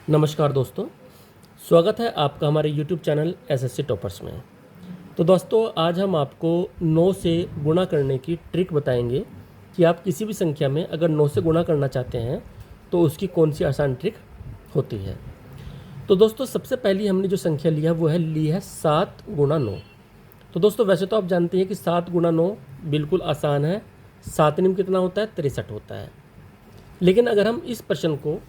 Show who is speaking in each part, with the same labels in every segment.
Speaker 1: नमस्कार दोस्तों, स्वागत है आपका हमारे YouTube चैनल एसएससी टॉपर्स में। तो दोस्तों, आज हम आपको 9 से गुणा करने की ट्रिक बताएंगे कि आप किसी भी संख्या में अगर 9 से गुणा करना चाहते हैं तो उसकी कौन सी आसान ट्रिक होती है। तो दोस्तों, सबसे पहली हमने जो संख्या लिया वो ली है 7 गुणा 9। तो दोस्तों, वैसे तो आप जानते हैं कि 7 गुणा 9 बिल्कुल आसान है। 7 में कितना होता है? 63 होता है। लेकिन अगर हम इस प्रश्न को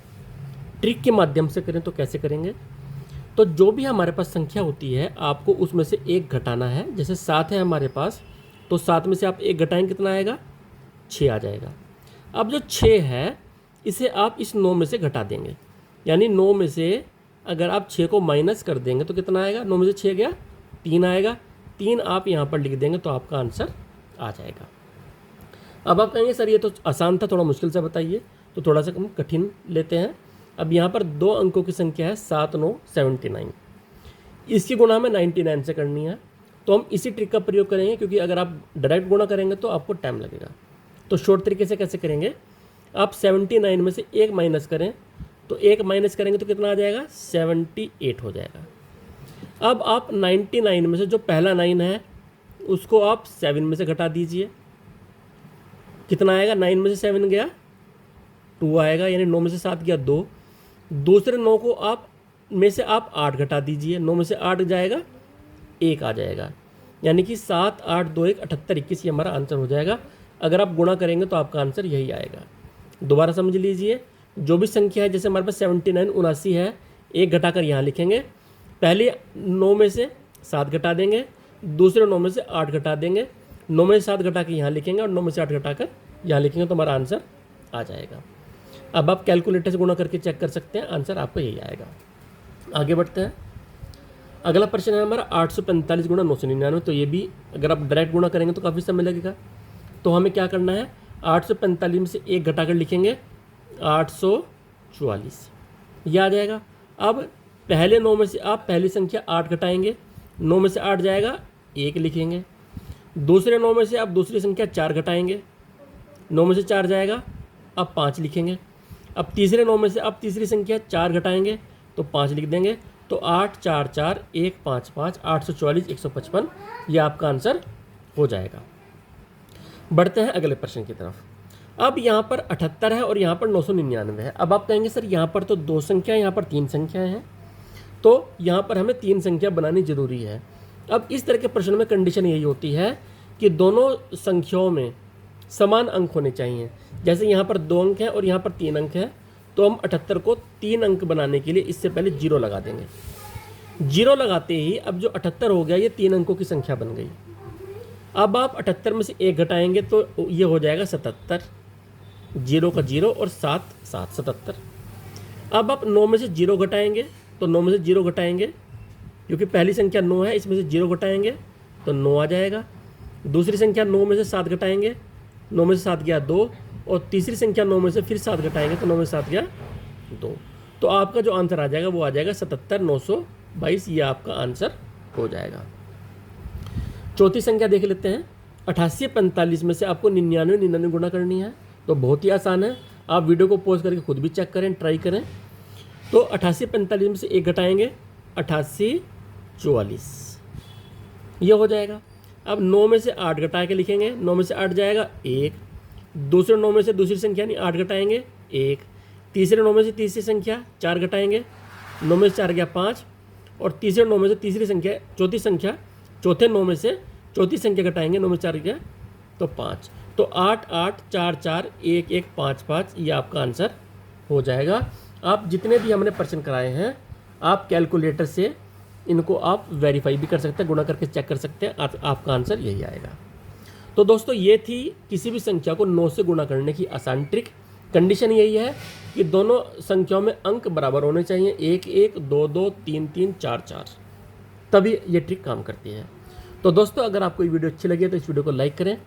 Speaker 1: ट्रिक के माध्यम से करें तो कैसे करेंगे? तो जो भी हमारे पास संख्या होती है आपको उसमें से एक घटाना है। जैसे 7 है हमारे पास, तो 7 में से आप एक घटाएंगे, कितना आएगा? 6 आ जाएगा। अब जो 6 है इसे आप इस 9 में से घटा देंगे, यानी 9 में से अगर आप 6 को माइनस कर देंगे तो कितना आएगा? 9 में से 6 गया, 3 आएगा। 3 आप यहाँ पर लिख देंगे तो आपका आंसर आ जाएगा। अब आप कहेंगे सर ये तो आसान था, थोड़ा मुश्किल से बताइए। तो थोड़ा सा हम कठिन लेते हैं। अब यहाँ पर 2 अंकों की संख्या है 7 9 79। इसकी गुणा हमें 99 से करनी है, तो हम इसी ट्रिक का प्रयोग करेंगे, क्योंकि अगर आप डायरेक्ट गुणा करेंगे तो आपको टाइम लगेगा। तो शॉर्ट तरीके से कैसे करेंगे? आप 79 में से 1 माइनस करें, तो 1 माइनस करेंगे तो कितना आ जाएगा? 78 हो जाएगा। अब आप 99 में से जो पहला 9 है उसको आप 7 में से घटा दीजिए। कितना आएगा? 9 में से 7 गया, 2 आएगा, यानी 9 में से 7 गया, 2। दूसरे 9 को आप में से आप 8 घटा दीजिए। 9 में से 8 जाएगा, 1 आ जाएगा, यानी कि 7 8 2 1 78 21 ये हमारा आंसर हो जाएगा। अगर आप गुणा करेंगे तो आपका आंसर यही आएगा। दोबारा समझ लीजिए, जो भी संख्या है, जैसे हमारे पास 79 79 है, 1 घटाकर यहाँ लिखेंगे। पहले 9 में से 7 घटा देंगे, दूसरे 9 में से 8 घटा देंगे, 9 में से 7 घटा के यहाँ लिखेंगे और 9 में से 8 घटाकर यहाँ लिखेंगे, तो हमारा आंसर आ जाएगा। अब आप कैलकुलेटर से गुणा करके चेक कर सकते हैं, आंसर आपको यही आएगा। आगे बढ़ते हैं। अगला प्रश्न है हमारा 845 गुणा 999। तो ये भी अगर आप डायरेक्ट गुणा करेंगे तो काफ़ी समय लगेगा। तो हमें क्या करना है? 845 में से 1 घटाकर लिखेंगे, 844 ये आ जाएगा। अब पहले 9 में से आप पहली संख्या 8 घटाएंगे, 9 में से 8 जाएगा, 1 लिखेंगे। दूसरे 9 में से आप दूसरी संख्या 4 घटाएंगे, 9 में से 4 जाएगा, अब 5 लिखेंगे। अब तीसरे 9 में से आप तीसरी संख्या 4 घटाएंगे तो 5 लिख देंगे। तो 8 4 4 1 5 5 844 155 ये आपका आंसर हो जाएगा। बढ़ते हैं अगले प्रश्न की तरफ। अब यहाँ पर 78 है और यहाँ पर 999 है। अब आप कहेंगे सर यहाँ पर तो 2 संख्या, यहाँ पर 3 संख्याएँ हैं, तो यहाँ पर हमें 3 संख्या बनानी जरूरी है। अब इस तरह के प्रश्न में कंडीशन यही होती है कि दोनों संख्याओं में समान अंक होने चाहिए। जैसे यहाँ पर 2 अंक हैं और यहाँ पर 3 अंक है, तो हम 78 को 3 अंक बनाने के लिए इससे पहले 0 लगा देंगे। 0 लगाते ही अब जो 78 हो गया ये 3 अंकों की संख्या बन गई। अब आप 78 में से 1 घटाएंगे तो ये हो जाएगा 77। 0 का 0 और 7 7 77। अब आप 9 में से 0 घटाएंगे, तो 9 में से 0 घटाएंगे, क्योंकि पहली संख्या 9 है, इसमें से 0 घटाएंगे तो 9 आ जाएगा। दूसरी संख्या 9 में से 7 घटाएंगे, 9 में से 7 गया 2, और तीसरी संख्या 9 में से फिर 7 घटाएंगे तो 9 में से 7 गया 2। तो आपका जो आंसर आ जाएगा वो आ जाएगा 77 922, ये आपका आंसर हो जाएगा। चौथी संख्या देख लेते हैं। 88 45 में से आपको 99 99 गुणा करनी है, तो बहुत ही आसान है। आप वीडियो को पॉज करके खुद भी चेक करें, ट्राई करें। तो 88 45 में से 1 घटाएंगे, 88 44 ये हो जाएगा। अब 9 में से 8 घटा के लिखेंगे, 9 में से 8 जाएगा 1। दूसरे 9 में से दूसरी संख्या नहीं 8 घटाएंगे 1। तीसरे 9 में से तीसरी संख्या 4 घटाएंगे, 9 में से 4 गया 5, और तीसरे 9 में से तीसरी संख्या चौथे 9 में से चौथी संख्या घटाएंगे, 9 में 4 गया तो 5। तो 8 8 4 4 1 1 5 5 ये आपका आंसर हो जाएगा। आप जितने भी हमने प्रश्न कराए हैं आप कैलकुलेटर से इनको आप वेरीफाई भी कर सकते हैं, गुणा करके चेक कर सकते हैं, आपका आंसर यही आएगा। तो दोस्तों, ये थी किसी भी संख्या को 9 से गुणा करने की आसान ट्रिक। कंडीशन यही है कि दोनों संख्याओं में अंक बराबर होने चाहिए, 1 1 2 2 3 3 4 4, तभी ये ट्रिक काम करती है। तो दोस्तों, अगर आपको ये वीडियो अच्छी लगी तो इस वीडियो को लाइक करें,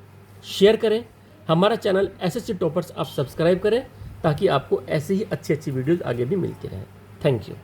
Speaker 1: शेयर करें। हमारा चैनल एसएससी टॉपर्स आप सब्सक्राइब करें, ताकि आपको ऐसे ही अच्छी अच्छी वीडियोज़ आगे भी मिलती रहें। Thank you.